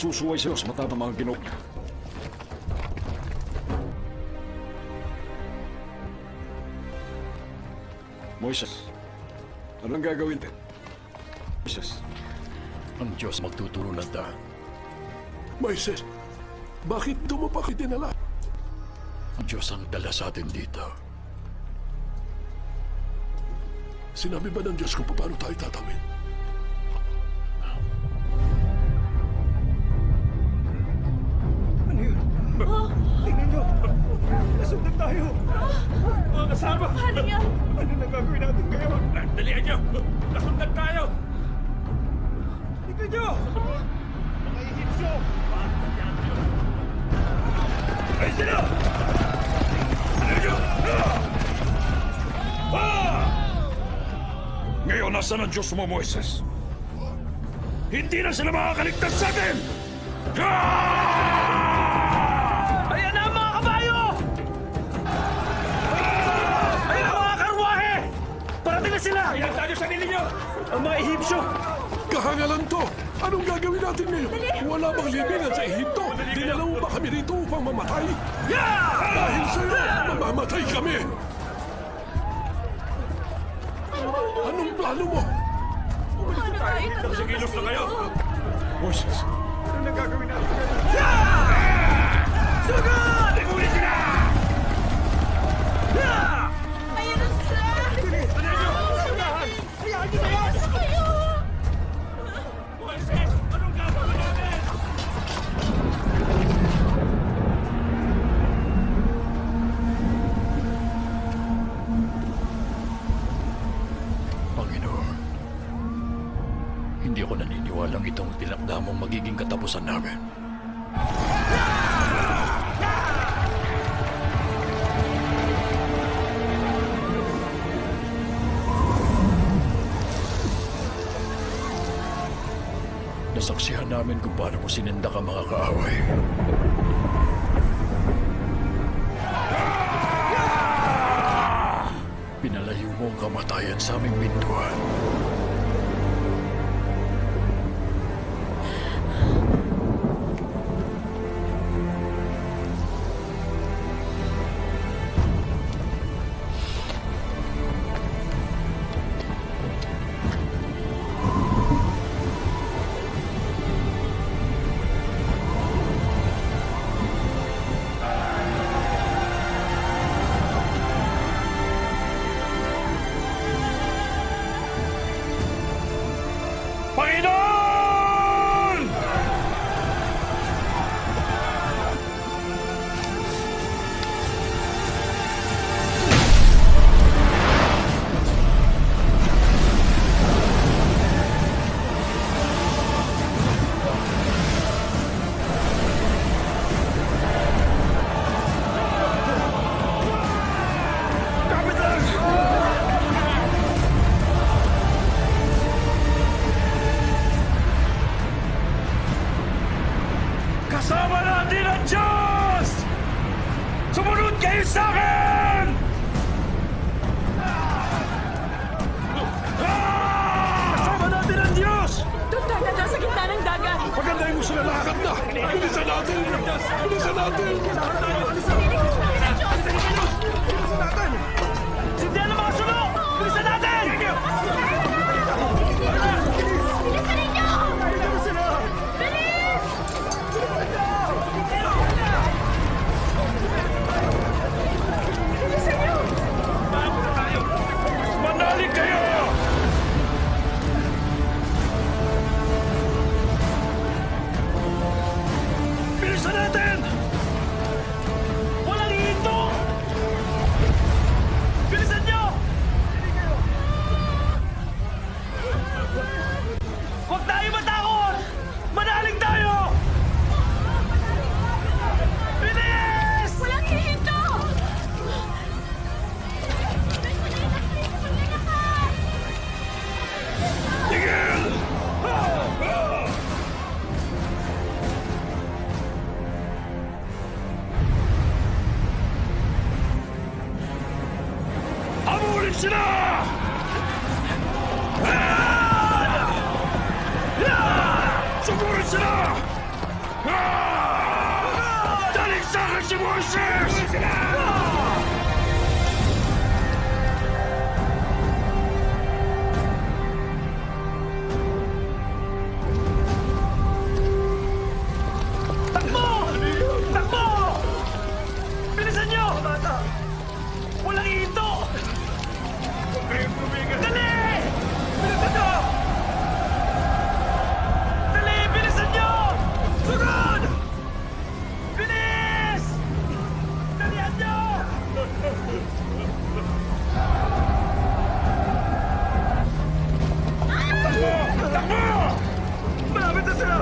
magsusuway sa'yo sa mata ng mga ginoo. Moises, anong gagawin din? Moises, Ang Diyos magtuturo ng daan. Moises, bakit mo pa kitinala? Ang Diyos ang dala sa atin dito. Sinabi ba ng Diyos kung paano tayo tatawid? Ano yun? Tingnan nyo! Nasundan tayo! Mga kasama! Ano yan? Ano na gagawin natin ngayon? dalihan niyo! Nasundan tayo! Tingnan nyo! Mga Ehipsyo! Ay sila! Dalihan niyo! Ngayon, nasa ng Diyos mo, Moises? Hindi na sila makakaligtas sa atin! Ayan na ang mga kabayo! Ayan ang mga karwahe! Parating na sila! Ilan tayo sa ninyo! Ang mga Ehipsyo! Kahangalan to! Anong gagawin natin ngayon? Wala bang libingan sa Ehipto? Dinala mo ba kami rito upang mamatay? Dahil sa'yo, mamamatay kami! Anong plano mo? Ano tayo tatapos? Kilos na kayo! Moises, Ano na gagawin natin ngayon? sugod! Limuli sila! Ayan na sila! Hayaan nyo na yan! Kayo! Moises, anong gagawin natin? Panginoon, hindi ako naniniwalang itong tinakda mong magiging katapusan namin. Nasaksihan namin kung paano mo sinindak ang mga kaaway. Pinalayo mo ang kamatayan sa aming pintuan. Panginoon! Kasama natin ang Diyos! Sumunod kayo sa akin! Kasama natin ang Diyos! Doon tayo dadaan sa gitna ng dagat! Pagandahin mo sila lakad na! Bilisan natin! Bilisan natin! Piniligtas namin ang Diyos! Sindihan ang mga sulok! Bilisan natin! Bilisan ninyo! Bilis! Bilisan niyo! Manalig kayo! Bilisan natin! Walang hihinto! Bilisan nyo! Huwag tayo matakot! Manalig tayo! Bilis! Walang hihinto! Tigil! Habulin sila! Sumunod sila! si Moises! Takbo! Takbo! Bilisan nyo! Walang hinto! Dali! Bilisan nyo! Dali! Bilisan nyo! Sunod! Bilis! Dalihan nyo! Takbo! Malapit na sila!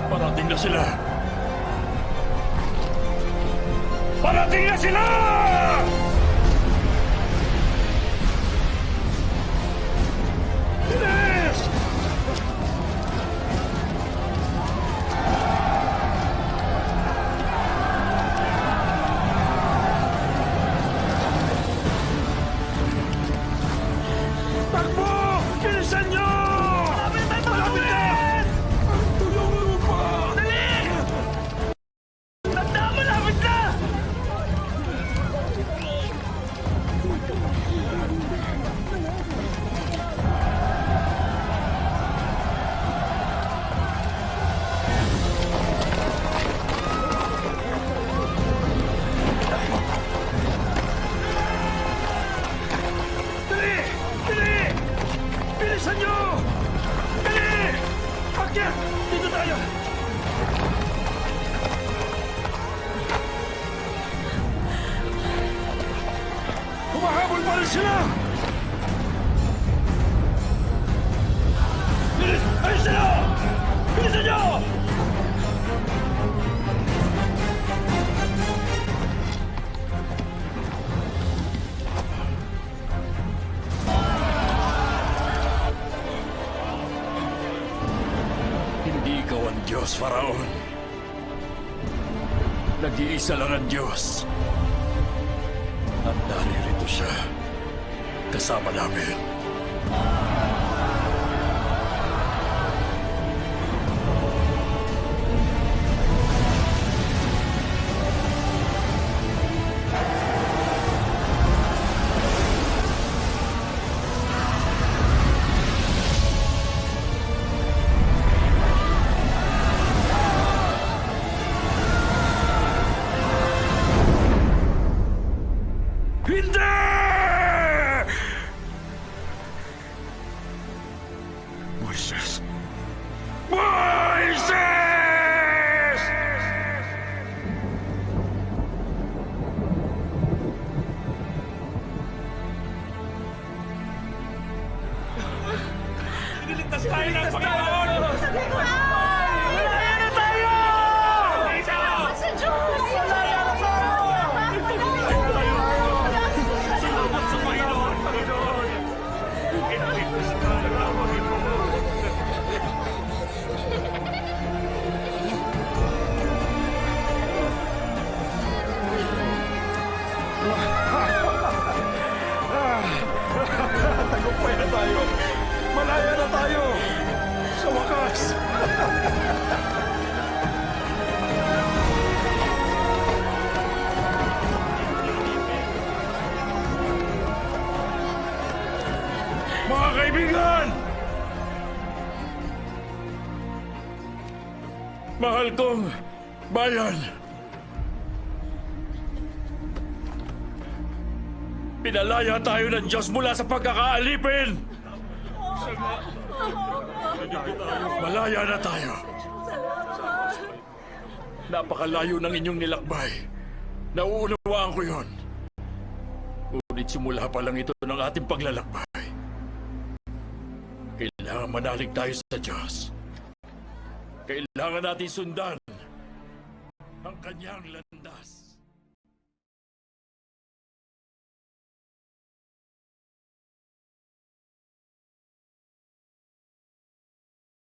Parating na sila! Parating na sila! Bilis! Takbo! Bilisan nyo! Malapit na ito! Malapit na! Tulungan mo pa! Dali! Tanda! Malapit na! Dali! Dali! Bilisan nyo! Dali! Akyat! Dito tayo! Humahabol pa rin sila! Bilis! Ayos sila! Bilisan nyo! Hindi ikaw ang Diyos, Faraon. Nag-iisa lang ang Diyos. At naririto siya. Kasama namin. Hindi! Moises! Moises! Niligtas tayo ng Panginoon! Malaya na tayo! Sa Diyos! Malaya na tayo! Salamat sa Panginoon, Panginoon! Iniligtas tayo ng Panginoon! Tagumpay na tayo! Malaya na tayo! Sa wakas! Mga kaibigan! Mahal kong bayan! Pinalaya tayo ng Diyos mula sa pagkakaalipin! Malaya na tayo! Napakalayo ng inyong nilakbay. Nauunawaan ko yon. Ngunit simula pa lang ito ng ating paglalakbay. Kailangan manalig tayo sa Diyos. Kailangan natin sundan ang kanyang landas.